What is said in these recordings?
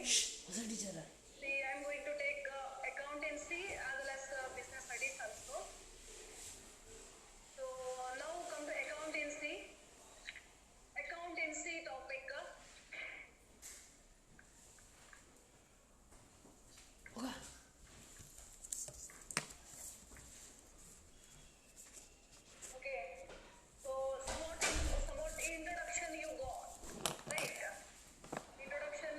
See, I'm going to take accountancy as well as business studies also. So now come to accountancy. Accountancy topic. Okay. So somewhat introduction you got, right? Introduction.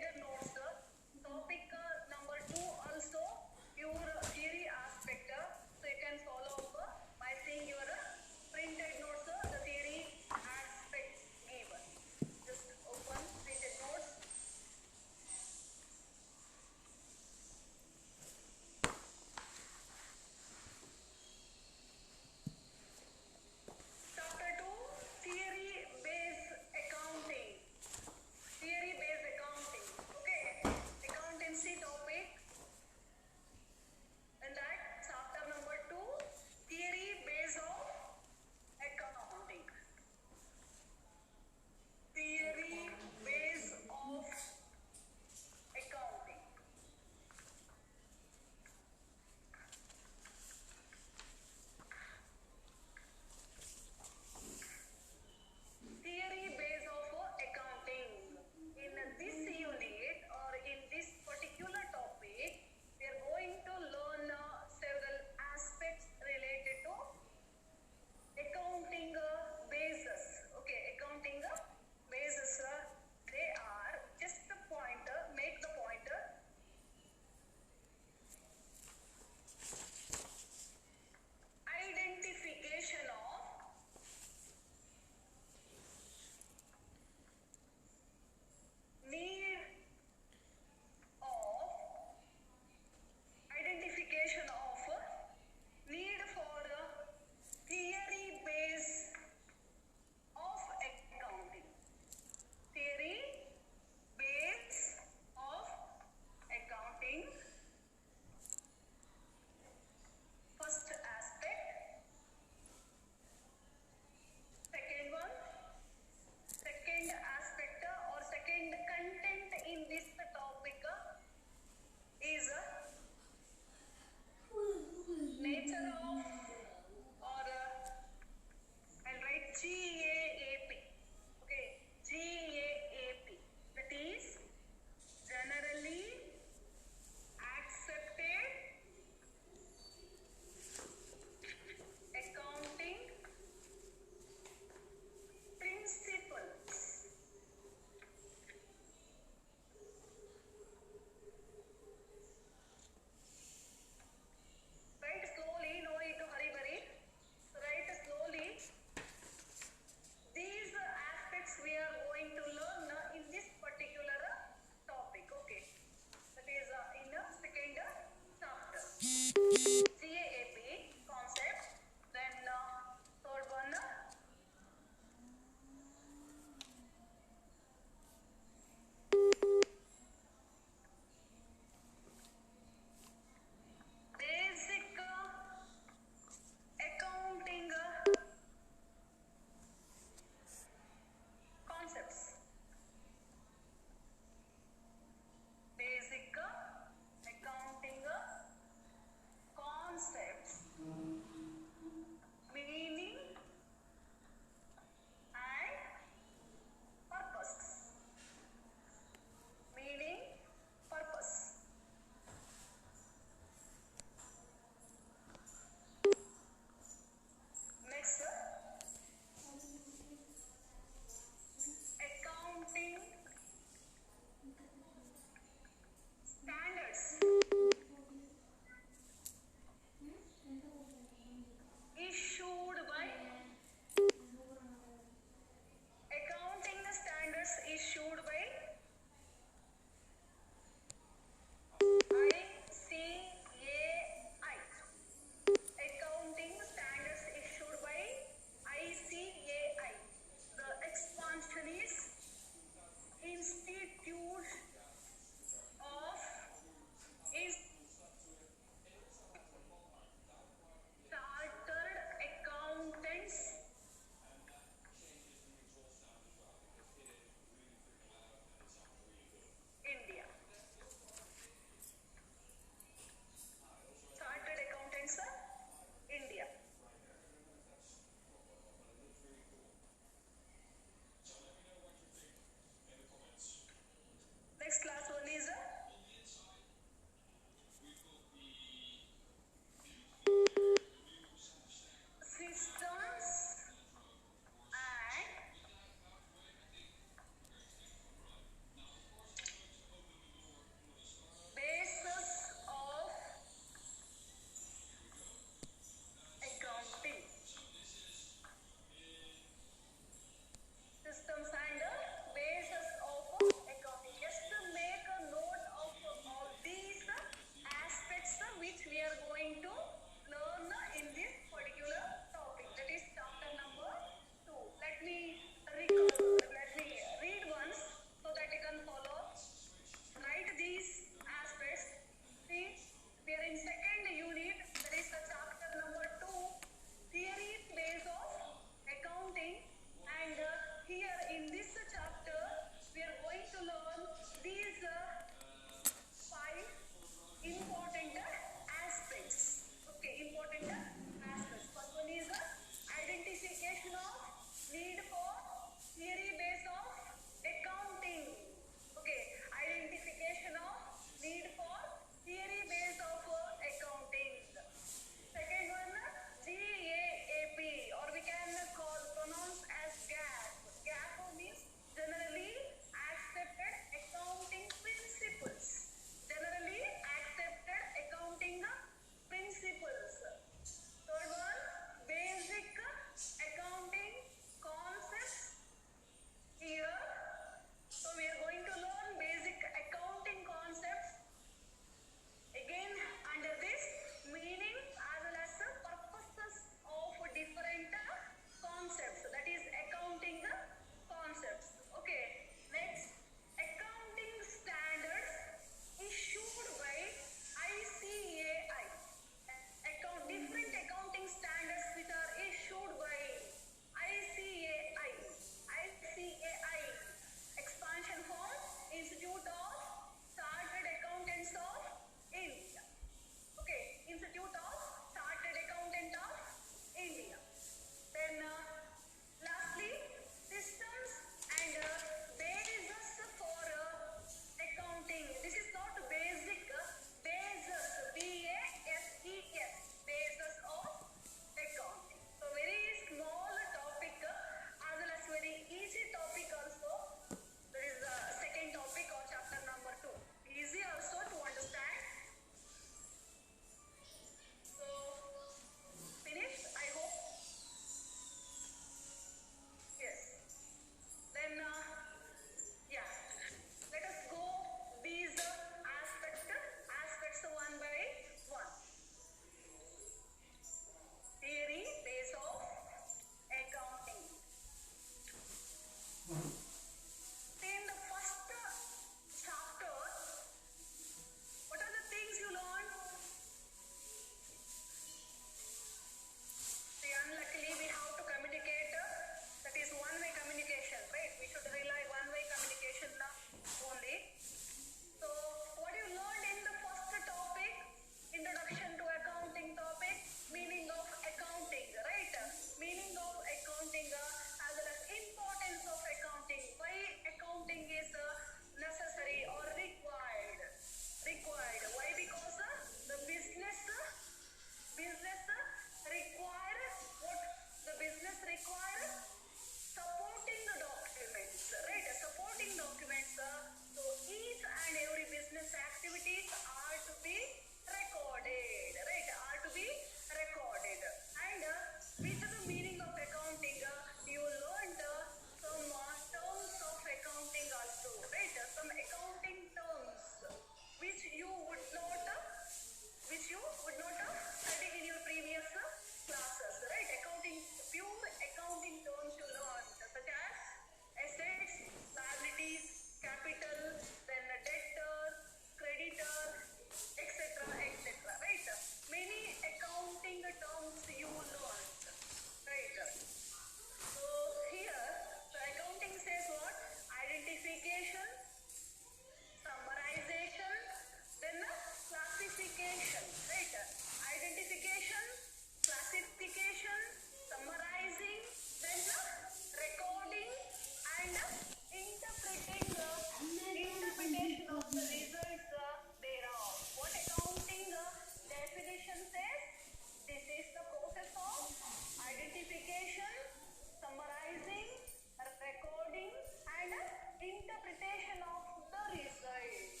interpretation of the result.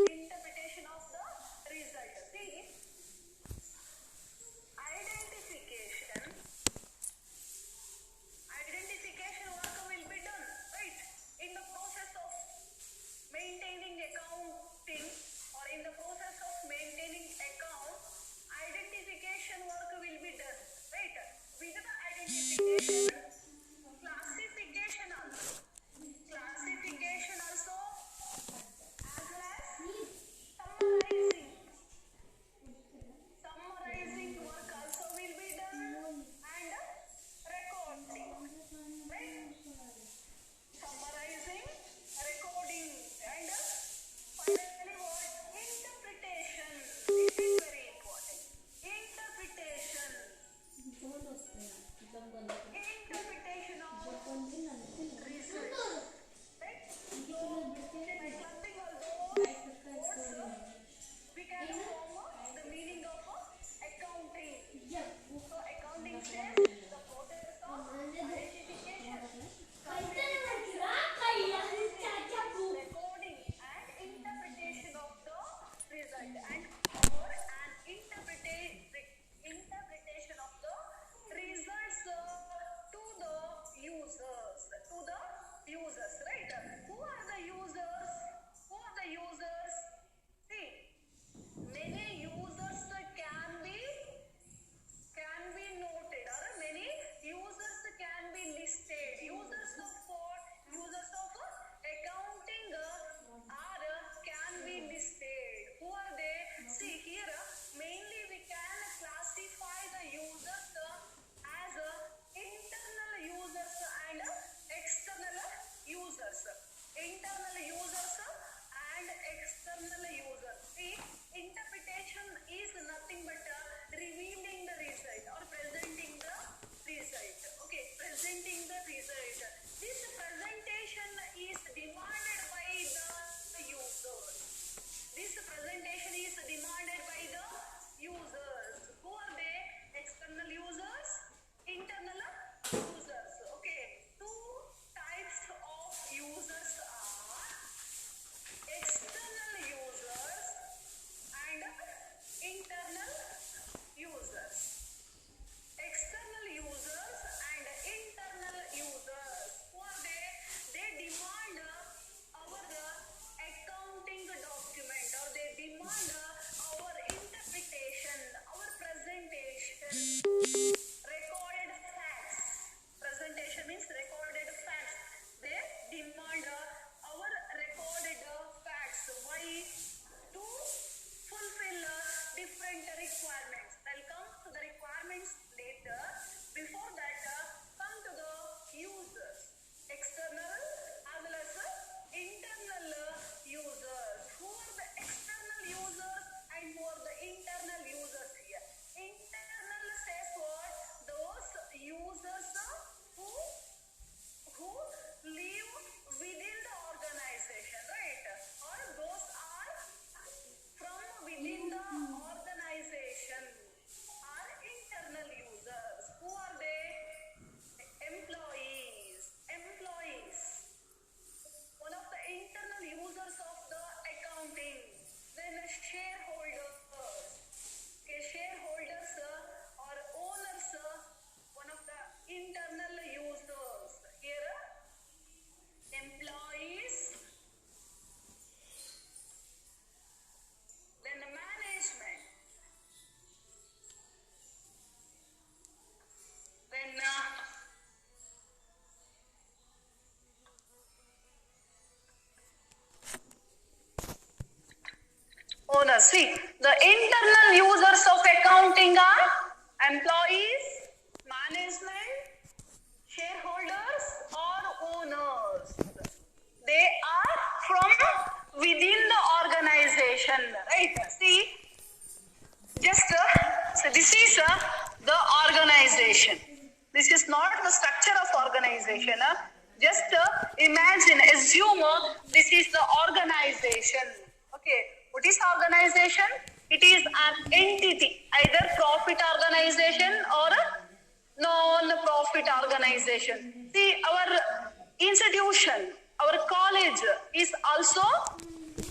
Interpretation of the result. See, identification work will be done, right? In the process of maintaining accounting or in the process of maintaining account, identification work will be done, right? With the identification, classification also, as well as summarizing work also will be done, and recording, right? Summarizing, recording, and finally what? Interpretation. This is very important. Interpretation of result. Right? So, by clubbing all those words, we can form the meaning of accounting. So, accounting says the process of identification, recording, and interpretation of the result, and or an interpretation of the results to the users, right? Who are the users? See, many users can be noted, or many users can be listed. Users of what? Users of accounting can be listed. Who are they? See here, mainly we can classify the users as internal users and external users. Internal users and external users. See, interpretation is nothing but revealing the result or presenting the result. Okay, presenting the result. This presentation is demanded by the users. This presentation is demanded by the users. Who are they? External users, internal users. Okay, two types of users are external users and internal users. External users and internal users. Who are they? They demand our accounting document, or they demand our interpretation, our presentation. Recorded facts. Presentation means recorded facts. They demand our recorded facts. Why? To fulfill different requirements. I'll come to the requirements later. Before that, come to the users. External as well as internal users. Who are the external users and who are the internal users here? Internal says what? Those users who live within the organization, right? Or those are from within the organization are internal users. Who are they? Employees. One of the internal users of the accounting. Then shareholders. Okay, shareholders or owners, one of the internal users. Here, employees. Then management. Then owners. See, the internal users of accounting are employees, management, shareholders, or owners. They are from within the organization, right? See, just so this is the organization. This is not the structure of organization. Just imagine, assume this is the organization. Okay, what is organization? It is an entity, either profit organization or non-profit organization. See, our institution, Our college is also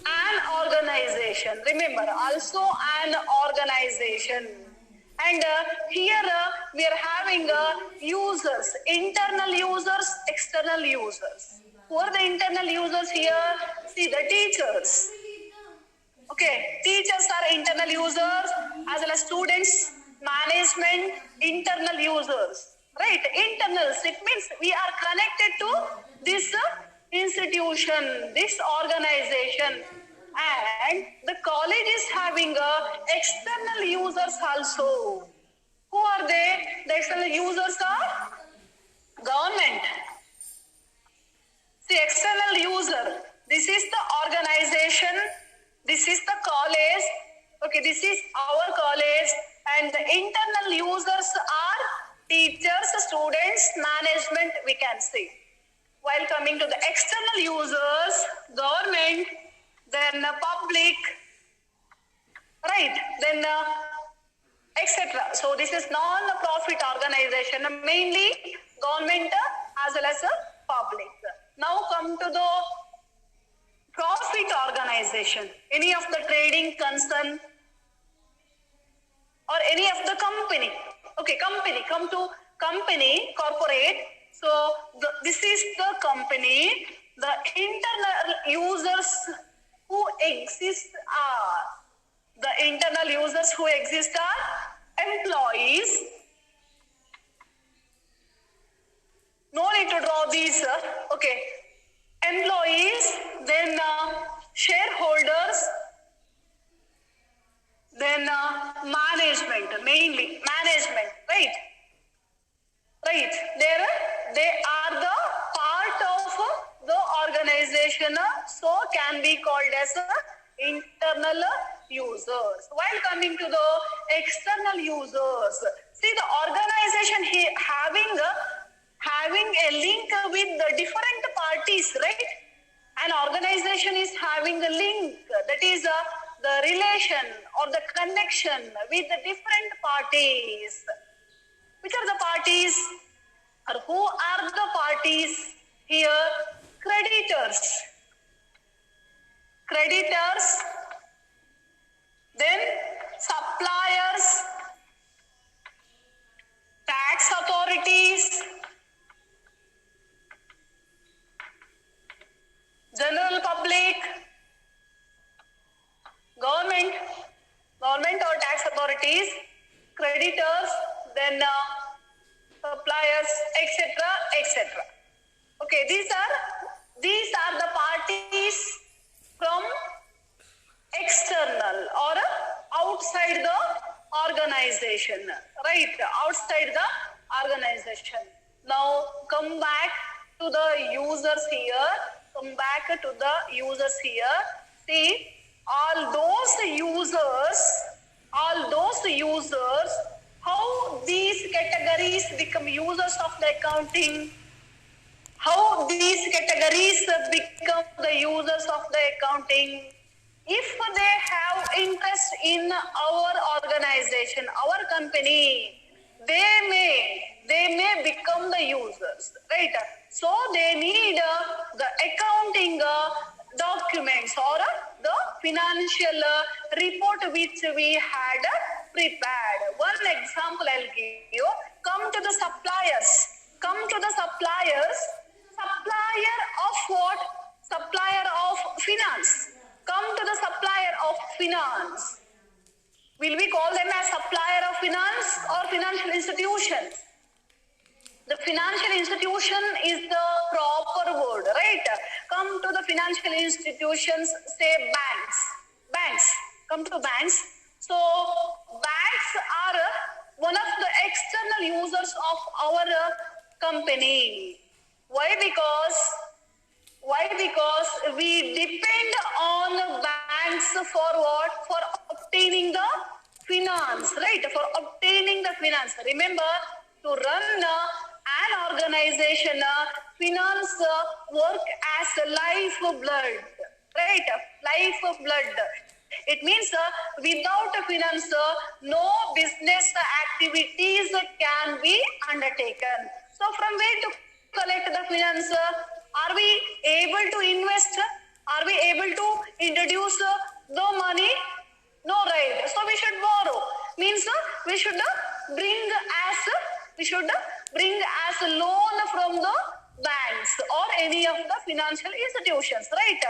an organization. Remember, also an organization. And here we are having users, internal users, external users. Who are the internal users here? See, the teachers. Okay, teachers are internal users as well as students, management, internal users. Right, internals, it means we are connected to this institution, this organization. And the college is having external users also. Who are they? The external users are government. See, external user. This is the organization. This is the college. Okay, this is our college. And the internal users are teachers, students, management, we can see. While coming to the external users, government, then public, right? Then etc. So this is non-profit organization, mainly government as well as public. Now come to the profit organization. Any of the trading concern or any of the company. Okay, company. Come to company, corporate. So this is the company. The internal users who exist are the internal users who exist are employees. No need to draw these. Okay, employees, then shareholders, then management, mainly management, right? Right, they are the part of the organization, so can be called as internal users. While coming to the external users, see the organization here having a link with the different parties, right? An organization is having a link, that is the relation or the connection with the different parties. Which are the parties? Or who are the parties here? Creditors. Creditors, then suppliers, tax authorities, general public, government or tax authorities, creditors, then suppliers, etc., etc. Okay, these are the parties from external or outside the organization, right? Outside the organization. Now come back to the users here. Come back to the users here. See, all those users, how these categories become users of the accounting, how these categories become the users of the accounting. If they have interest in our organization, our company, they may become the users, right? So they need the accounting documents or the financial report which we had prepared. One example I'll give you. Come to the suppliers. Supplier of what? Supplier of finance. Come to the supplier of finance. Will we call them as supplier of finance or financial institutions? The financial institution is the proper word, right? Come to the financial institutions, say banks. Come to banks. So banks are one of the external users of our company. Why? Because we depend on banks for what? For obtaining the finance, right? For obtaining the finance. Remember, to run an organization, finance work as lifeblood, right? Lifeblood. It means without finance, no business activities can be undertaken. So from where to collect the finance? Are we able to invest? Are we able to introduce the money? No, right? So we should borrow. Means we should bring as a loan from the banks or any of the financial institutions, right?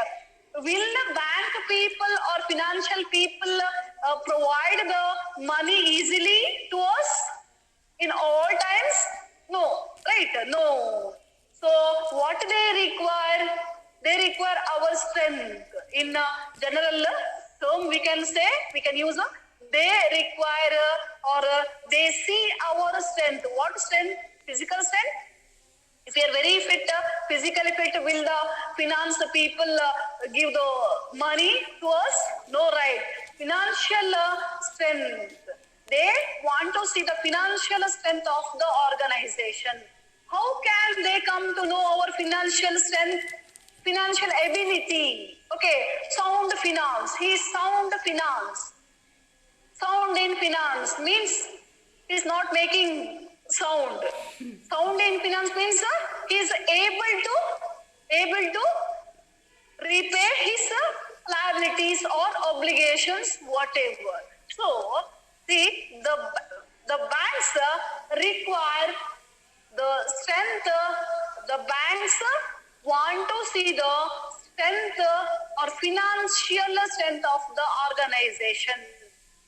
Will the bank people or financial people provide the money easily to us in all times? No, right? No. So what they require our strength. In general term, we can use they require they see our strength. What strength? Physical strength. If we are very fit, physically fit, will the finance people give the money to us? No, right? Financial strength. They want to see the financial strength of the organization. How can they come to know our financial strength? Financial ability. Okay, sound finance. He is sound finance. Sound in finance means he is not making sound. Sound in finance means he is able to repay his liabilities or obligations, whatever. So, see, the banks require the strength. The banks want to see the strength or financial strength of the organization.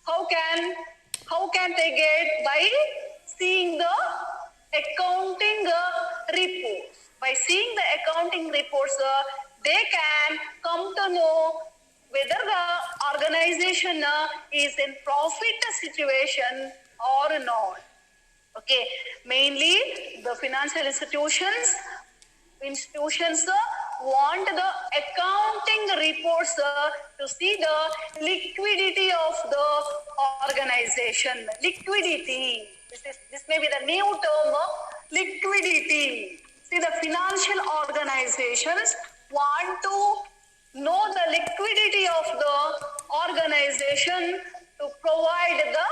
How can they get? By seeing the accounting reports. By seeing the accounting reports, they can come to know whether the organization is in profit situation or not. Okay, mainly the financial institutions want the accounting reports to see the liquidity of the organization. Liquidity. This may be the new term, liquidity. See, the financial organizations want to know the liquidity of the organization to provide the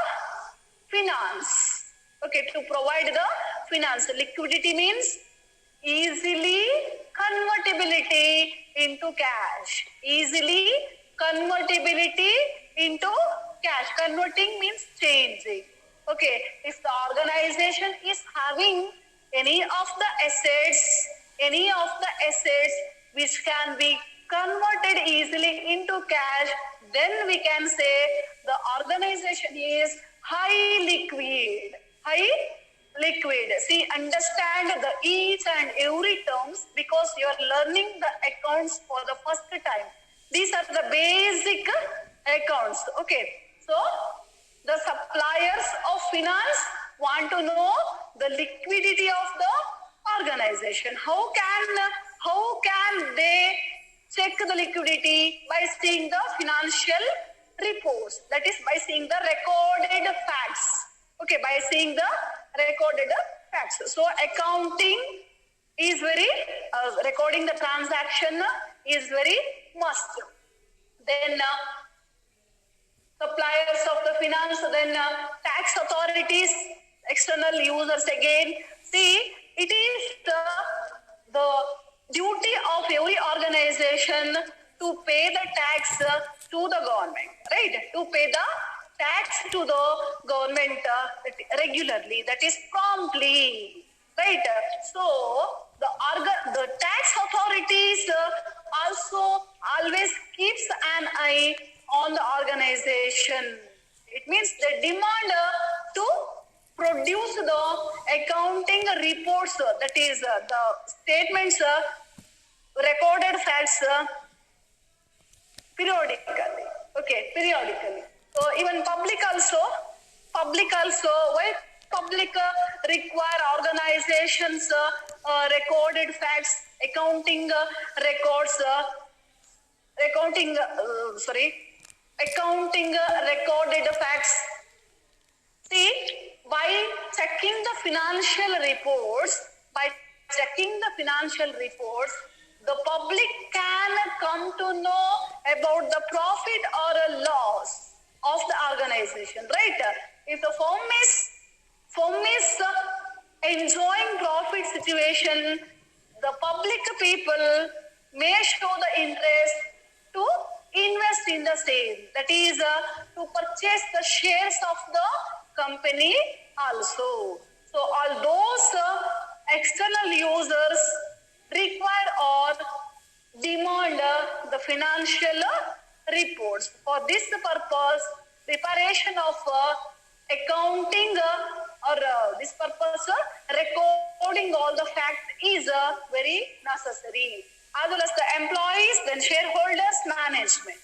finance. Okay, to provide the finance. Liquidity means easily convertibility into cash. Easily convertibility into cash. Converting means changing. Okay, if the organization is having any of the assets which can be converted easily into cash, then we can say the organization is high liquid. See, understand the each and every terms because you are learning the accounts for the first time. These are the basic accounts. Okay, so the suppliers of finance want to know the liquidity of the organization. How can they check the liquidity? By seeing the financial reports. That is by seeing the recorded facts. Okay, by seeing the recorded facts. So accounting is very, recording the transaction is very must. Then suppliers of the finance, then tax authorities, external users again. See, it is the duty of every organization to pay the tax to the government, right? To pay the tax to the government regularly, that is promptly, right? So the tax authorities also always keeps an eye on the organization. It means they demand to produce the accounting reports, that is the statements, recorded facts periodically. Okay, periodically. So even public also, why public require organizations recorded facts, accounting records, accounting recorded facts. See, by checking the financial reports, the public can come to know about the profit or a loss of the organization, right? If the firm is enjoying profit situation, the public people may show the interest to invest in the same. That is to purchase the shares of the company also. So all those external users require or demand the financial reports. For this purpose, preparation of accounting or this purpose, recording all the facts is very necessary. As well as the employees, then shareholders, management.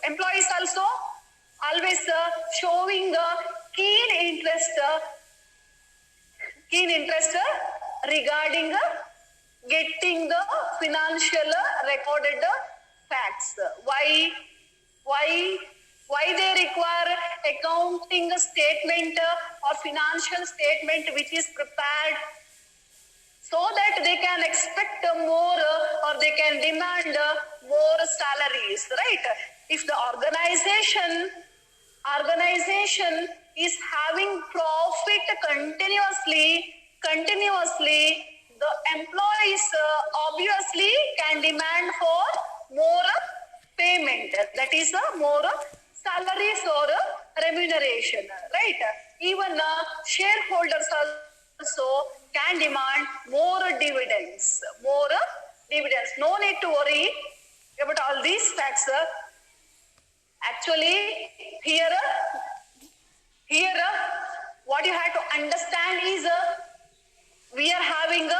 Employees also always showing keen interest regarding getting the financial recorded facts. Why they require accounting statement or financial statement which is prepared so that they can expect more or they can demand more salaries, right? If the organization is having profit continuously, the employees obviously can demand for more payment, that is more salaries or remuneration, right? Even shareholders also can demand more dividends. No need to worry about all these facts. Actually, here what you have to understand is we are having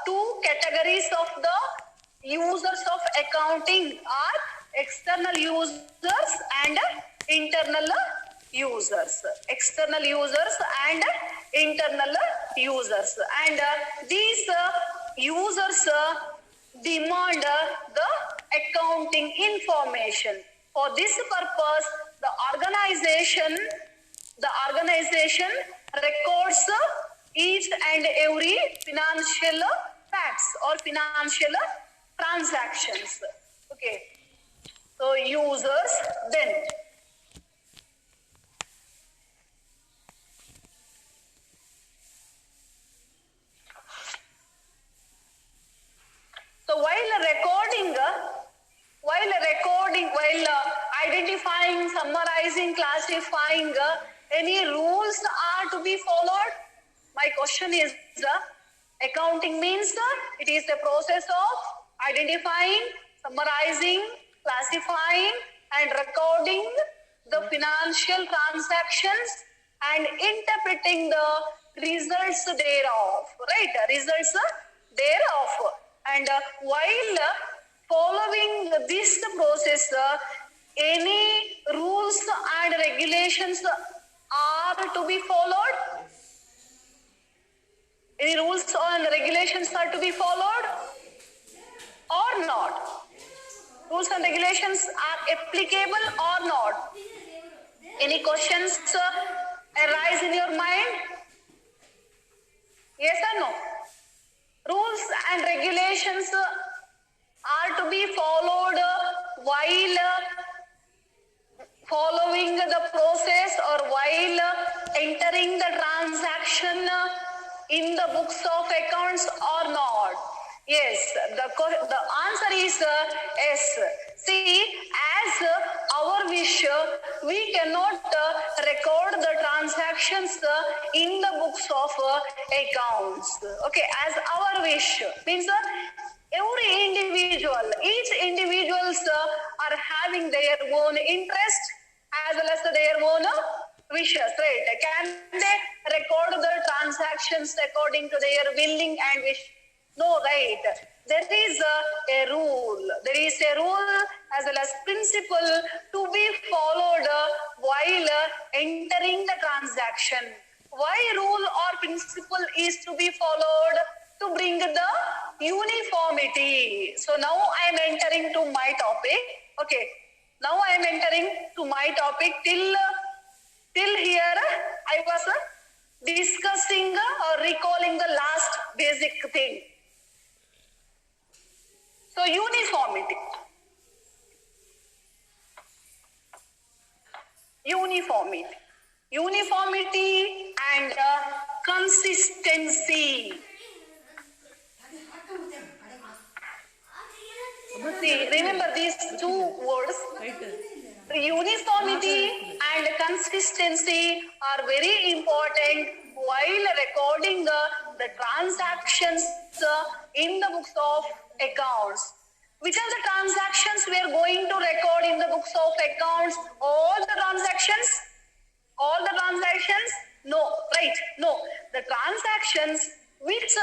two categories of the users of accounting are external users and internal users. External users and internal users. And these users demand the accounting information. For this purpose, the organization records each and every financial facts or financial transactions. Okay. So users then. So while identifying, summarizing, classifying, any rules are to be followed? My question is, accounting means it is the process of identifying, summarizing, classifying and recording the financial transactions and interpreting the results thereof, right? Results thereof. And while following this process, any rules and regulations are to be followed? Any rules and regulations are to be followed or not? Rules and regulations are applicable or not? Any questions arise in your mind? Yes or no? Rules and regulations are to be followed while following the process or while entering the transaction in the books of accounts or not? Yes, the answer is yes. See, as our wish, we cannot record the transactions in the books of accounts. Okay, as our wish means each individuals are having their own interest as well as their own wishes, right? Can they record the transactions according to their willing and wish? No, right? There is a rule. There is a rule as well as principle to be followed while entering the transaction. Why rule or principle is to be followed? To bring the uniformity. So now I am entering to my topic. Okay. Now I am entering to my topic. Till here I was discussing or recalling the last basic thing. So uniformity. Uniformity and consistency. See, remember these two words. Uniformity and consistency are very important while recording the transactions in the books of accounts. Which are the transactions we are going to record in the books of accounts? All the transactions? All the transactions? No, right? No. The transactions which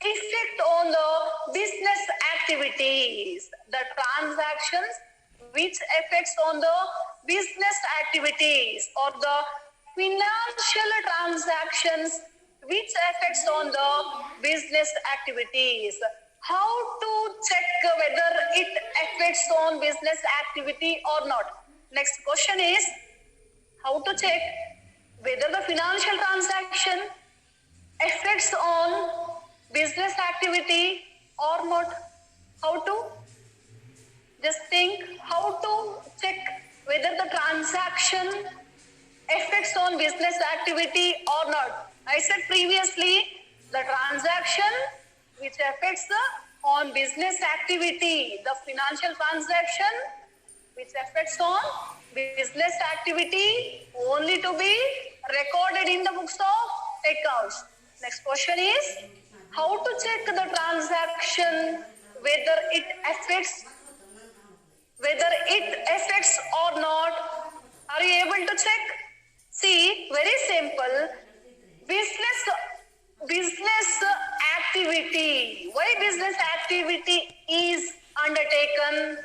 effect on the business activities. The transactions which affects on the business activities or the financial transactions which affects on the business activities. How to check whether it affects on business activity or not? Next question is, how to check whether the financial transaction affects on business activity or not? How to? Just think how to check whether the transaction affects on business activity or not. I said previously, the transaction which affects on business activity, the financial transaction which affects on business activity only to be recorded in the books of accounts. Next question is, how to check the transaction whether it affects or not? Are you able to check? See, very simple. Business activity. Why business activity is undertaken?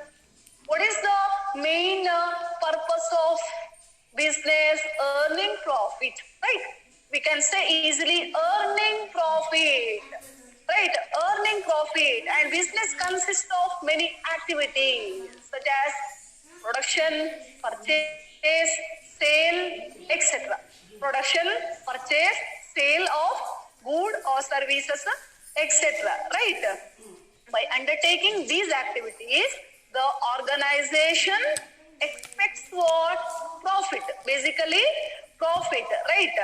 What is the main purpose of business? Earning profit, right? We can say easily earning profit, right? Earning profit. And business consists of many activities such as production, purchase, sale, etc. Production, purchase, sale of good or services, etc. Right? By undertaking these activities, the organization expects what? Profit. Basically, profit, right?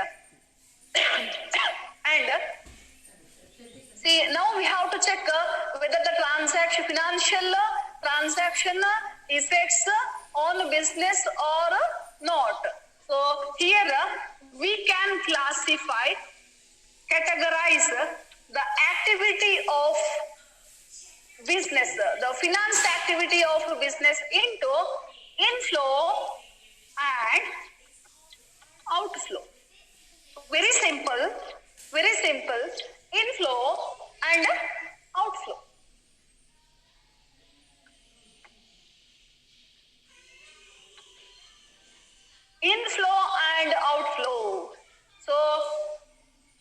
And see, now we have to check whether the financial transaction effects on business or not. So here we can categorize the activity of business, the finance activity of business into inflow and outflow. Very simple, inflow and outflow. Inflow and outflow. So,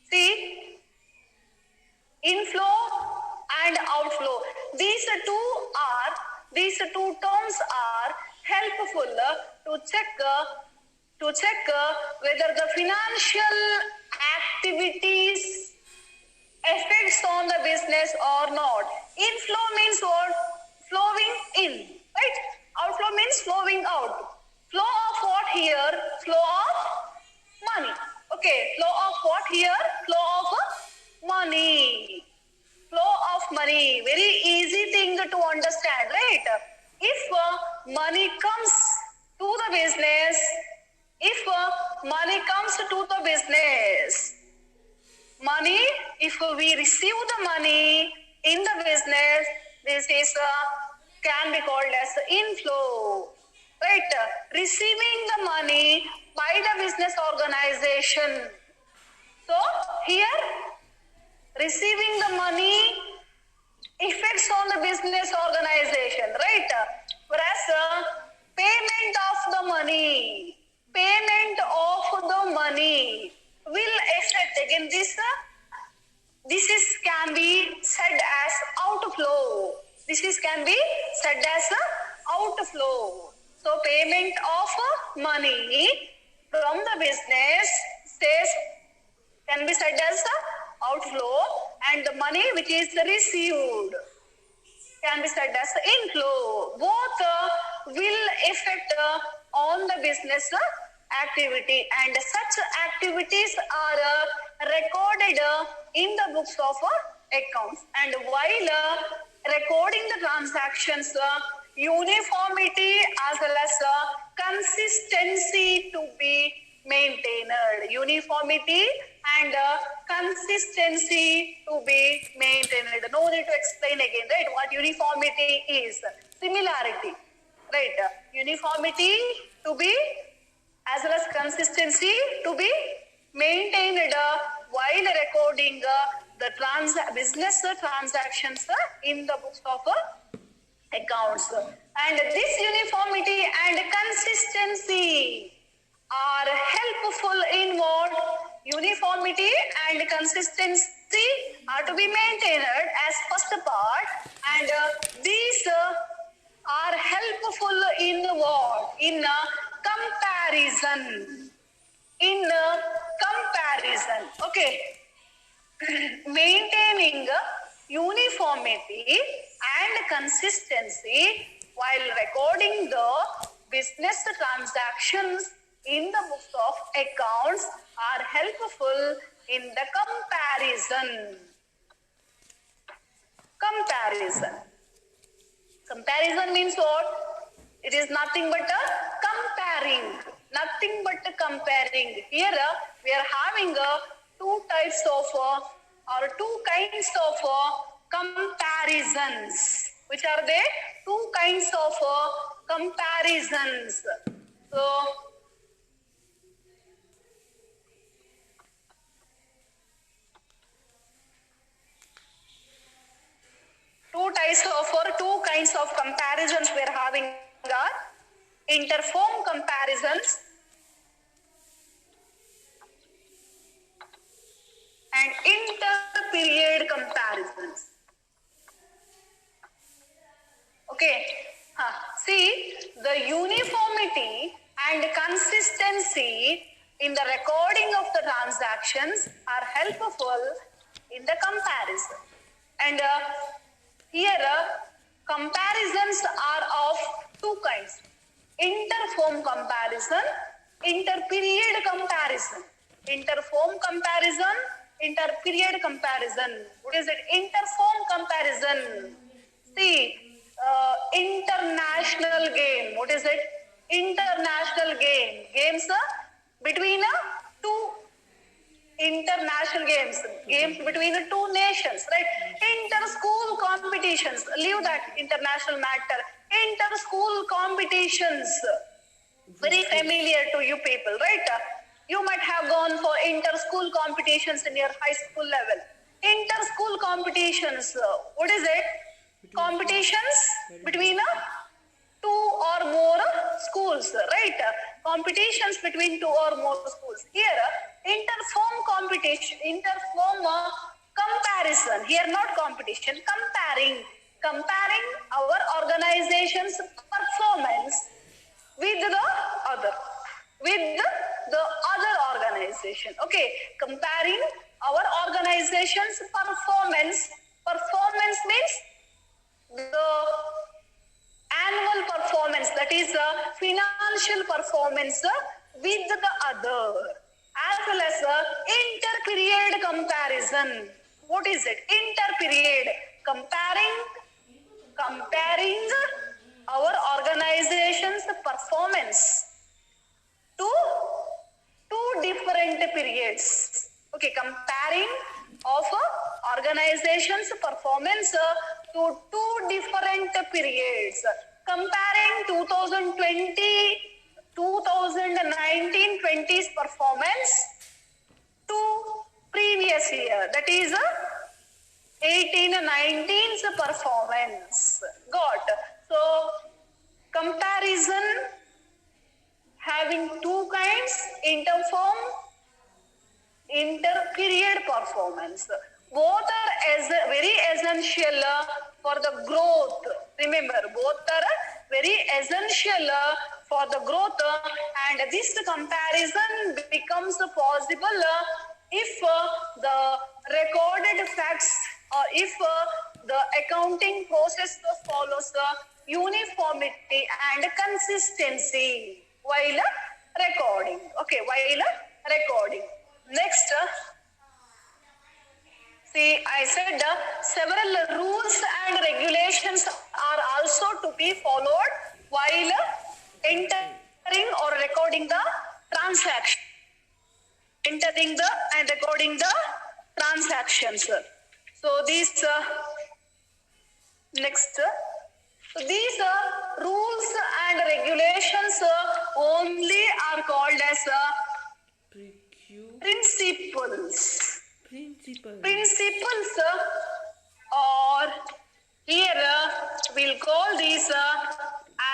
see, inflow and outflow. These two terms are helpful to check whether the financial activities affects on the business or not. Inflow means what? Flowing in, right? Outflow means flowing out. Flow of what here? Flow of money. Okay, flow of what here? Flow of money. Flow of money. Very easy thing to understand, right? If money comes to the business, money, if we receive the money in the business, this is can be called as inflow, right? Receiving the money by the business organization. So here, receiving the money effects on the business organization, right? Whereas payment of the money will affect, again this can be said as outflow. Can be said as outflow. So payment of money from the business can be said as outflow, and the money which is received can be said as inflow. Both will affect on the business activity, and such activities are recorded in the books of accounts. And while recording the transactions, uniformity as well as consistency to be maintained. Uniformity and consistency to be maintained. No need to explain again, right? What uniformity is. Similarity, right? Uniformity to be as well as consistency to be maintained while recording the business transactions in the books of accounts. And this uniformity and consistency are helpful in what? Uniformity and consistency are to be maintained as first part, and these are helpful in what? In comparison. In comparison, okay. Maintaining uniformity and consistency while recording the business transactions in the books of accounts are helpful in the comparison. Comparison means what? It is nothing but a comparing. Nothing but comparing. Here we are having two types of or two kinds of comparisons. Which are they? Two kinds of comparisons. So two kinds of comparisons we are having are interform comparisons and inter-period comparisons. Okay. See, the uniformity and consistency in the recording of the transactions are helpful in the comparison. And here comparisons are of two kinds. Interform comparison, inter-period comparison. Interform comparison, inter-period comparison. What is it? Interform comparison. See, international game. What is it? International game. Games between two international games. Games between two nations, right? Inter-school competitions. Leave that international matter. Inter-school competitions. Very familiar to you people, right? You might have gone for inter-school competitions in your high school level. Inter-school competitions. What is it? Competitions between two or more schools, right? Competitions between two or more schools. Here, interform competition, interform comparison. Here, not competition, comparing our organization's performance with the other organization. Okay, comparing our organization's performance. Performance means the annual performance, that is financial performance with the other, as well as inter-period comparison. What is it? Inter-period, comparing our organization's performance to two different periods. Okay, comparing of organization's performance to two different periods. Comparing 2019-20's performance to previous year, that is 18-19's performance. Got. So comparison having two kinds, interform, inter-period performance. Both are very essential for the growth. Remember, both are very essential for the growth, and this comparison becomes possible if the recorded facts or if the accounting process follows uniformity and consistency while recording. Okay, while recording. Next, See, I said several rules and regulations are also to be followed while entering or recording the transaction. Entering the and recording the transactions. So these next. So these rules and regulations only are called as principles. Principles or here we'll call these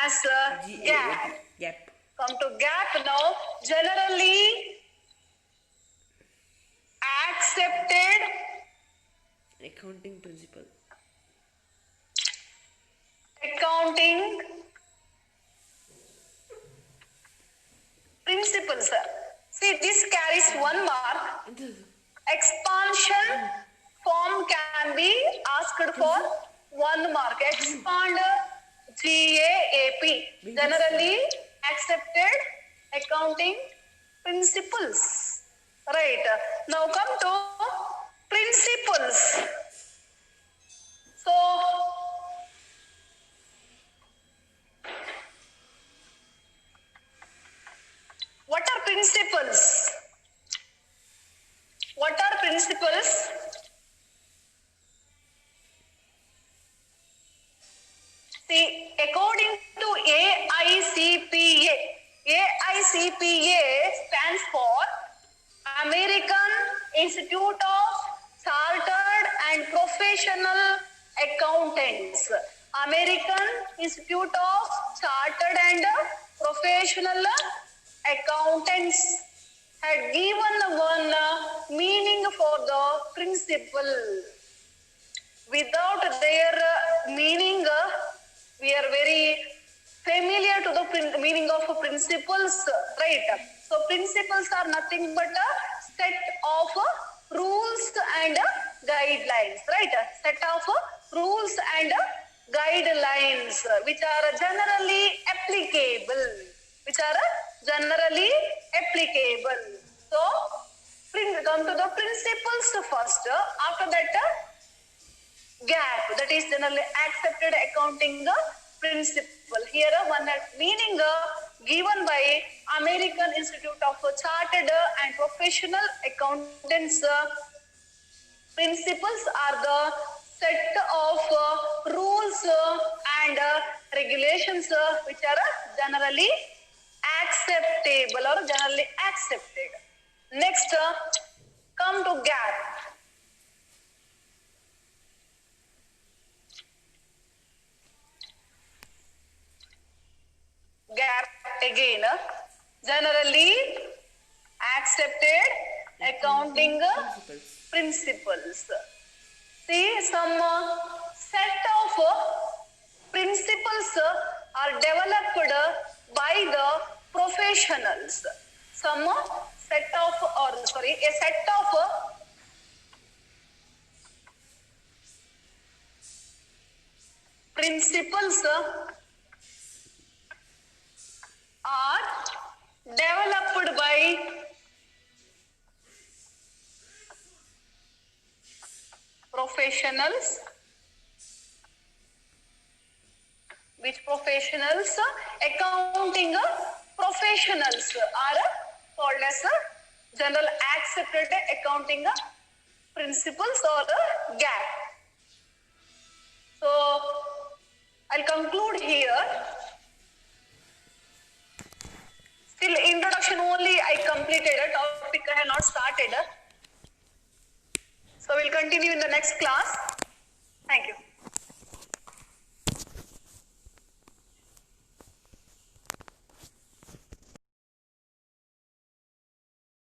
as gap. Come to gap now. Generally accepted accounting principle. Accounting principles. See, this carries 1 mark. Expansion form can be asked for 1 mark. Expand GAAP. Generally accepted accounting principles. Right. Now come to principles. So what are principles? What are principles? See, according to AICPA, AICPA stands for American Institute of Chartered and Professional Accountants. American Institute of Chartered and Professional Accountants had given one meaning for the principle. Without their meaning, we are very familiar to the meaning of principles, right? So principles are nothing but a set of rules and guidelines, right? Set of rules and guidelines which are generally applicable. So, come to the principles first. After that, gap, that is generally accepted accounting principle. Here one meaning given by American Institute of Chartered and Professional Accountants. Principles are the set of rules and regulations which are generally acceptable or generally accepted. Next, come to gap. Gap again, generally accepted accounting principles. See, some set of principles are developed by the professionals. Some set of, or sorry, a set of principles are developed by professionals. Which professionals? Accounting professionals are called as general accepted accounting principles or gap. So I'll conclude here. Still introduction only I completed, a topic I have not started. So we'll continue in the next class. Thank you.